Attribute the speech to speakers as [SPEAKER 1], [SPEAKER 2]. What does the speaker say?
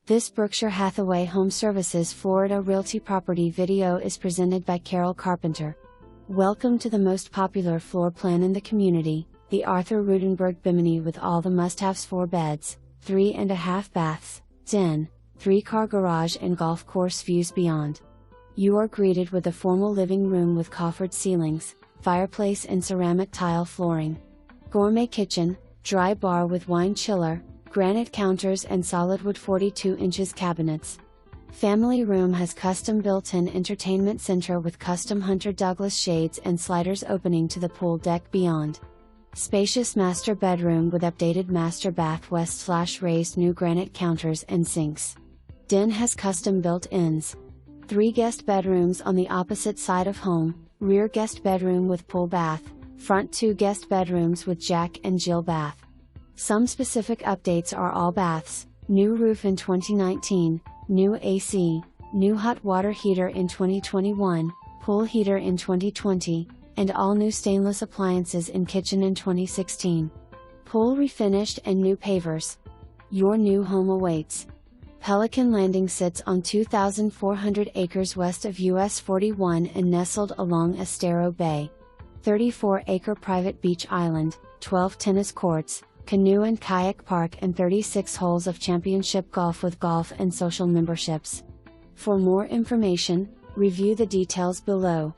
[SPEAKER 1] This Berkshire Hathaway HomeServices Florida Realty property video is presented by Carpenter. Welcome to the most popular floor plan in the community, the Arthur Rudenberg Bimini, with all the must-haves: 4 beds, 3.5 baths, den, 3-car garage and golf course views beyond. You are greeted with a formal living room with coffered ceilings, fireplace and ceramic tile flooring. Gourmet kitchen, dry bar with wine chiller, granite counters and solid wood 42 inches cabinets. Family room has custom built-in entertainment center with custom Hunter Douglas shades and sliders opening to the pool deck beyond. Spacious master bedroom with updated master bath west/raised new granite counters and sinks. Den has custom built-ins. 3 guest bedrooms on the opposite side of home, rear guest bedroom with pool bath, front 2 guest bedrooms with Jack and Jill bath. Some specific updates are all baths, new roof in 2019, new AC, new hot water heater in 2021, pool heater in 2020, and all new stainless appliances in kitchen in 2016. Pool refinished and new pavers. Your new home awaits. Pelican Landing sits on 2,400 acres west of US 41 and nestled along Estero Bay. 34-acre private beach island, 12 tennis courts, canoe and kayak park and 36 holes of championship golf with golf and social memberships. For more information, review the details below.